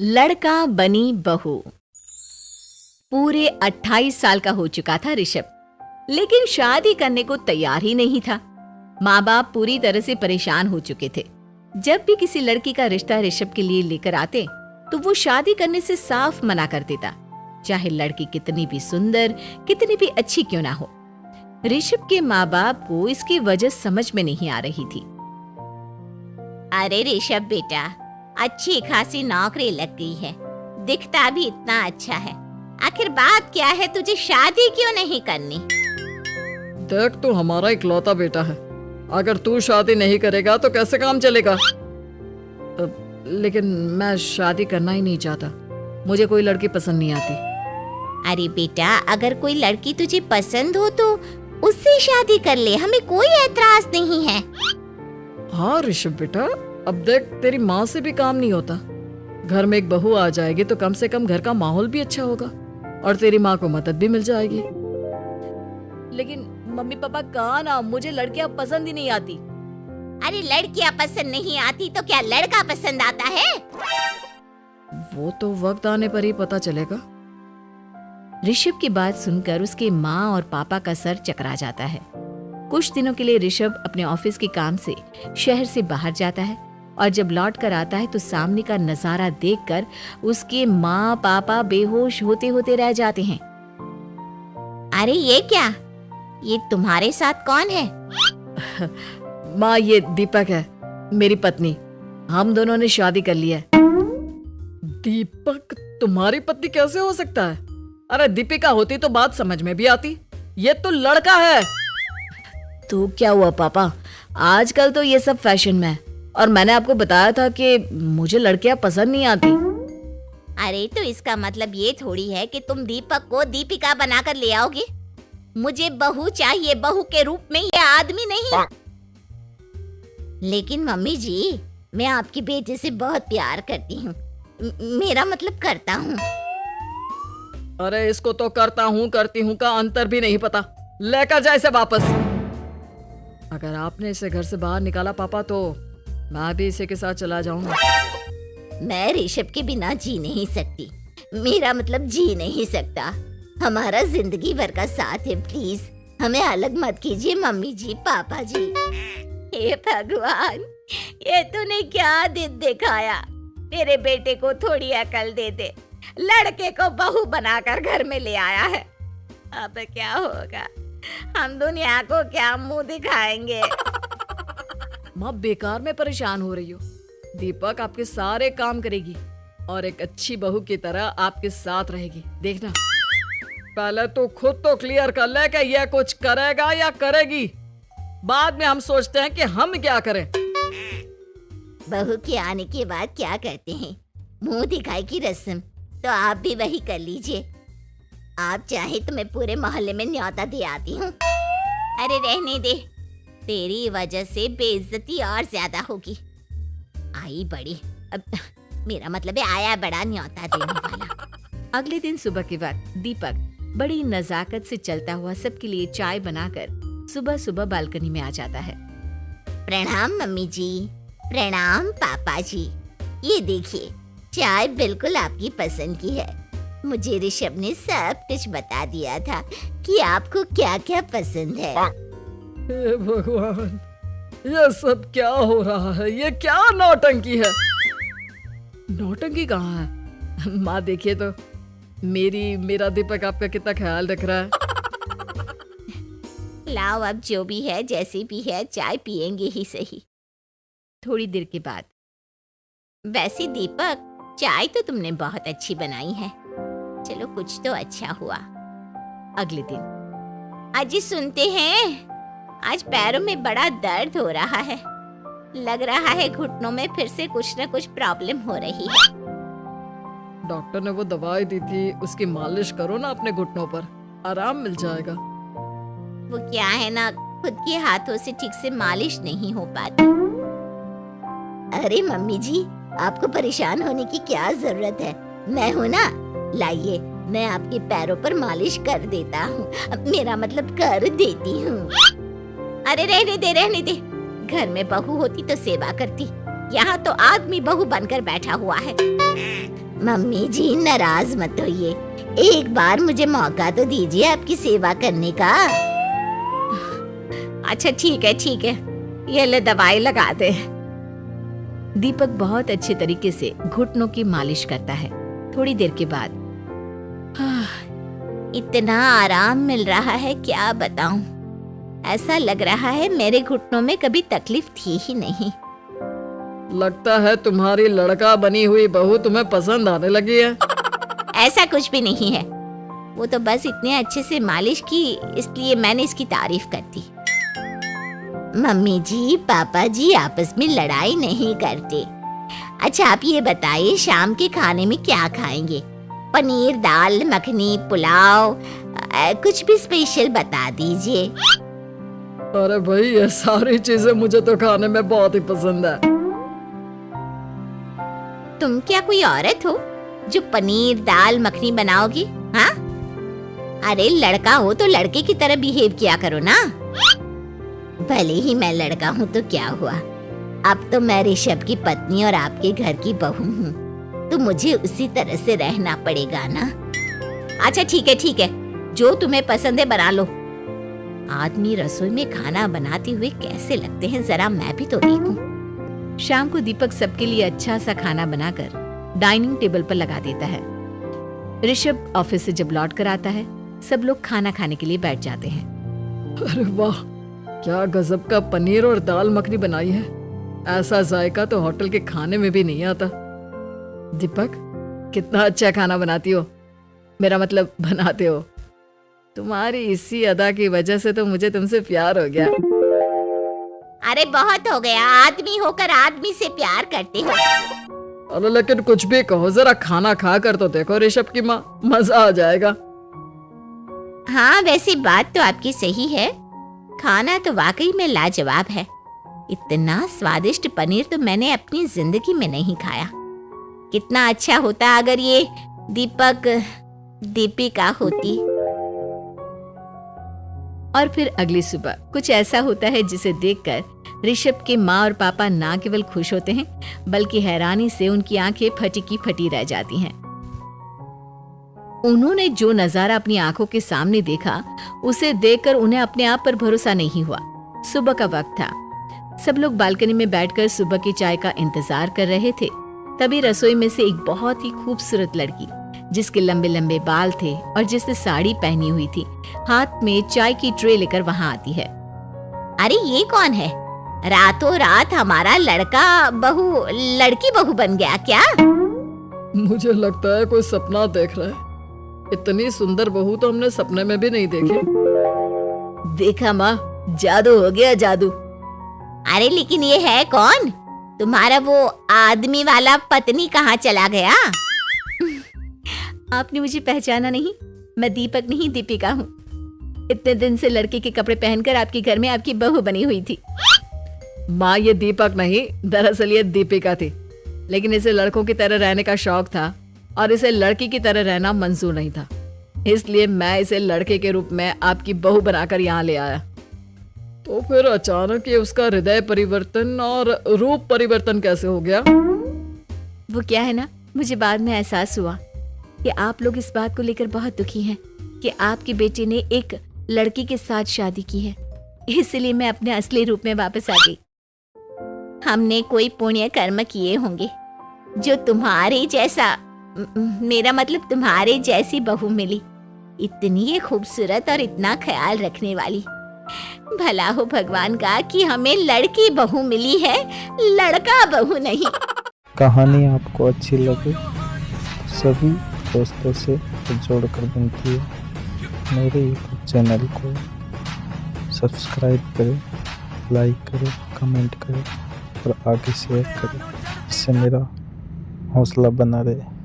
लड़का बनी बहू। पूरे 28 साल का हो चुका था ऋषभ, लेकिन शादी करने को तैयार ही नहीं था। माँ बाप पूरी तरह से परेशान हो चुके थे। जब भी किसी लड़की का रिश्ता ऋषभ के लिए लेकर आते तो वो शादी करने से साफ मना कर देता, चाहे लड़की कितनी भी सुंदर, कितनी भी अच्छी क्यों ना हो। ऋषभ के माँ बाप को इसकी वजह समझ में नहीं आ रही थी। अरे ऋषभ बेटा, अच्छी खासी नौकरी लग गई है, दिखता भी इतना अच्छा है, आखिर बात क्या है, तुझे शादी क्यों नहीं करनी? देख, तू हमारा इकलौता बेटा है, अगर तू शादी नहीं करेगा तो कैसे काम चलेगा? लेकिन मैं शादी करना ही नहीं चाहता, मुझे कोई लड़की पसंद नहीं आती। अरे बेटा, अगर कोई लड़की तुझे पसंद हो तो उससे शादी कर ले, हमें कोई ऐतराज नहीं है। हाँ ऋषभ बेटा, अब देख, तेरी माँ से भी काम नहीं होता। घर में एक बहू आ जाएगी तो कम से कम घर का माहौल भी अच्छा होगा और तेरी माँ को मदद भी मिल जाएगी। लेकिन मम्मी पापा कहाँ ना, मुझे लड़कियां पसंद ही नहीं आती। अरे लड़कियां पसंद नहीं आती तो क्या लड़का पसंद आता है? वो तो वक्त आने पर ही पता चलेगा। ऋषभ की बात सुनकर उसके माँ और पापा का सर चकरा जाता है। कुछ दिनों के लिए ऋषभ अपने ऑफिस के काम से शहर से बाहर जाता है और जब लौट कर आता है तो सामने का नजारा देखकर उसके माँ पापा बेहोश होते होते रह जाते हैं। अरे ये क्या, ये तुम्हारे साथ कौन है? माँ, ये दीपक है, मेरी पत्नी। हम दोनों ने शादी कर ली है। दीपक तुम्हारी पत्नी कैसे हो सकता है? अरे दीपिका होती तो बात समझ में भी आती, ये तो लड़का है। तो क्या हुआ पापा, आजकल तो ये सब फैशन में है और मैंने आपको बताया था कि मुझे लड़कियां पसंद नहीं आती। अरे तो इसका मतलब ये थोड़ी है कि तुम दीपक को दीपिका बनाकर ले आओगे। मुझे बहू चाहिए, बहू के रूप में, ये आदमी नहीं। लेकिन मम्मी जी, मैं आपकी बेटी से बहुत प्यार करती हूँ, मेरा मतलब करता हूँ। अरे इसको तो करता हूँ करती हूँ का अंतर भी नहीं पता, लेकर जाए इसे वापस। अगर आपने इसे घर से बाहर निकाला पापा तो मैं भी इसे के साथ चला जाऊंगा। मैं ऋषभ के बिना जी नहीं सकती, मेरा मतलब जी नहीं सकता। हमारा जिंदगी भर का साथ है, प्लीज हमें अलग मत कीजिए मम्मी जी, पापा जी। हे भगवान, ये तूने क्या दिन दिखाया? मेरे बेटे को थोड़ी अकल दे दे, लड़के को बहू बनाकर घर में ले आया है। अब क्या होगा, हम दुनिया को क्या मुंह दिखाएंगे? माँ, बेकार में परेशान हो रही हो। दीपक आपके सारे काम करेगी और एक अच्छी बहू की तरह आपके साथ रहेगी, देखना। पहले तो खुद तो क्लियर कर ले कि यह कुछ करेगा या करेगी, बाद में हम सोचते हैं कि हम क्या करें। बहू के आने के बाद क्या करते हैं, मुंह दिखाई की रस्म, तो आप भी वही कर लीजिए। आप चाहे तो मैं पूरे मोहल्ले में न्योता दे आती हूँ। अरे रहने दे, तेरी वजह से बेइज्जती और ज्यादा होगी। आई बड़ी, अब मेरा मतलब है आया बड़ा न्योता देने वाला। अगले दिन सुबह के वक्त दीपक बड़ी नजाकत से चलता हुआ सबके लिए चाय बनाकर सुबह सुबह बालकनी में आ जाता है। प्रणाम मम्मी जी, प्रणाम पापा जी। ये देखिए, चाय बिल्कुल आपकी पसंद की है। मुझे ऋषभ ने सब कुछ बता दिया था कि आपको क्या क्या पसंद है। हे भगवान, ये सब क्या हो रहा है? ये क्या नौटंकी है? नौटंकी कहाँ है? माँ देखिए तो, मेरा दीपक आपका कितना ख्याल रख रहा है। लाओ, अब जो भी है, जैसी भी है, चाय पिएंगे ही सही। थोड़ी देर के बाद, वैसे दीपक, चाय तो तुमने बहुत अच्छी बनाई है, चलो कुछ तो अच्छा हुआ। अगले दिन, अजी सुनते हैं, आज पैरों में बड़ा दर्द हो रहा है, लग रहा है घुटनों में फिर से कुछ न कुछ प्रॉब्लम हो रही है। डॉक्टर ने वो दवाई दी थी, उसकी मालिश करो ना अपने घुटनों पर, आराम मिल जाएगा। वो क्या है ना, खुद के हाथों से ठीक से मालिश नहीं हो पाती। अरे मम्मी जी, आपको परेशान होने की क्या जरूरत है, मैं हूँ ना, लाइए मैं आपके पैरों पर मालिश कर देता हूँ, मेरा मतलब कर देती हूँ। अरे रहने दे, घर में बहू होती तो सेवा करती, यहाँ तो आदमी बहू बनकर बैठा हुआ है। मम्मी जी नाराज मत होइए, एक बार मुझे मौका तो दीजिए आपकी सेवा करने का। अच्छा ठीक है, ये ले दवाई लगा दे। दीपक बहुत अच्छे तरीके से घुटनों की मालिश करता है। थोड़ी देर के बाद इतना आराम मिल रहा है क्या बताऊं, ऐसा लग रहा है मेरे घुटनों में कभी तकलीफ थी ही नहीं। लगता है तुम्हारी लड़का बनी हुई बहू तुम्हें पसंद आने लगी है। ऐसा कुछ भी नहीं है, वो तो बस इतने अच्छे से मालिश की इसलिए मैंने इसकी तारीफ कर दी। मम्मी जी पापा जी आपस में लड़ाई नहीं करते। अच्छा आप ये बताइए शाम के खाने में क्या खाएंगे? पनीर, दाल मखनी, पुलाव, कुछ भी स्पेशल बता दीजिए। अरे भाई ये सारी चीजें मुझे तो खाने में बहुत ही पसंद है। तुम क्या कोई औरत हो जो पनीर दाल मखनी बनाओगी? हाँ, अरे लड़का हो तो लड़के की तरह बिहेव किया करो ना। भले ही मैं लड़का हूँ तो क्या हुआ, अब तो मैं ऋषभ की पत्नी और आपके घर की बहू हूँ, तो मुझे उसी तरह से रहना पड़ेगा ना। अच्छा ठीक है, जो तुम्हें पसंद है बना लो। आदमी रसोई में खाना बनाते हुए कैसे लगते हैं, जरा मैं भी तो देखूं। शाम को दीपक सबके लिए अच्छा सा खाना बनाकर डाइनिंग टेबल पर लगा देता है। ऋषभ ऑफिस से जब लौट कर आता है, सब लोग खाना खाने के लिए बैठ जाते हैं। अरे वाह, क्या गजब का पनीर और दाल मखनी बनाई है। ऐसा जायका तो होटल के खाने में भी नहीं आता। दीपक कितना अच्छा खाना बनाती हो, मेरा मतलब बनाते हो। तुम्हारी इसी अदा की वजह से तो मुझे तुमसे प्यार हो गया। अरे बहुत हो गया, आदमी होकर आदमी से प्यार करते हो। अरे लेकिन कुछ भी कहो, जरा खाना खा कर तो देखो ऋषभ की माँ, मजा आ जाएगा। हाँ वैसी बात तो आपकी सही है, खाना तो वाकई में लाजवाब है। इतना स्वादिष्ट पनीर तो मैंने अपनी जिंदगी में नहीं खाया। कितना अच्छा होता अगर ये दीपिका होती। और फिर अगली सुबह कुछ ऐसा होता है जिसे देखकर ऋषभ के माँ और पापा ना केवल खुश होते हैं बल्कि हैरानी से उनकी आंखें फटी की फटी रह जाती हैं। उन्होंने जो नजारा अपनी आंखों के सामने देखा उसे देखकर उन्हें अपने आप पर भरोसा नहीं हुआ। सुबह का वक्त था, सब लोग बालकनी में बैठकर सुबह की चाय का इंतजार कर रहे थे। तभी रसोई में से एक बहुत ही खूबसूरत लड़की जिसके लंबे लंबे बाल थे और जिसने साड़ी पहनी हुई थी, हाथ में चाय की ट्रे लेकर वहां आती है। अरे ये कौन है? रातों रात हमारा लड़की बहू बन गया क्या? मुझे लगता है कोई सपना देख रहा है। इतनी सुंदर बहू तो हमने सपने में भी नहीं देखी। देखा माँ, जादू हो गया, जादू। अरे लेकिन ये है कौन? तुम्हारा वो आदमी वाला पत्नी कहाँ चला गया? आपने मुझे पहचाना नहीं? मैं दीपक नहीं दीपिका हूँ। इतने दिन से लड़के के कपड़े पहनकर आपके घर में आपकी बहू बनी हुई थी। माँ ये दीपक नहीं, दरअसल ये दीपिका थी, लेकिन इसे लड़कों की तरह रहने का शौक था और इसे लड़की की तरह रहना मंजूर नहीं था, इसलिए मैं इसे लड़के के रूप में आपकी बहू बनाकर यहाँ ले आया। तो फिर अचानक ये उसका हृदय परिवर्तन और रूप परिवर्तन कैसे हो गया? वो क्या है ना, मुझे बाद में एहसास हुआ कि आप लोग इस बात को लेकर बहुत दुखी हैं कि आपके बेटे ने एक लड़की के साथ शादी की है, इसलिए मैं अपने असली रूप में वापस आ गई। हमने कोई पुण्य कर्म किए होंगे जो तुम्हारे जैसा, मेरा मतलब तुम्हारे जैसी बहू मिली, इतनी खूबसूरत और इतना ख्याल रखने वाली। भला हो भगवान का कि हमें लड़की बहू मिली है, लड़का बहू नहीं। कहानी आपको अच्छी लगे तो सभी दोस्तों से जोड़कर विनती है, मेरे यूट्यूब चैनल को सब्सक्राइब करें, लाइक करें, कमेंट करें और आगे शेयर करें, इससे मेरा हौसला बना रहे।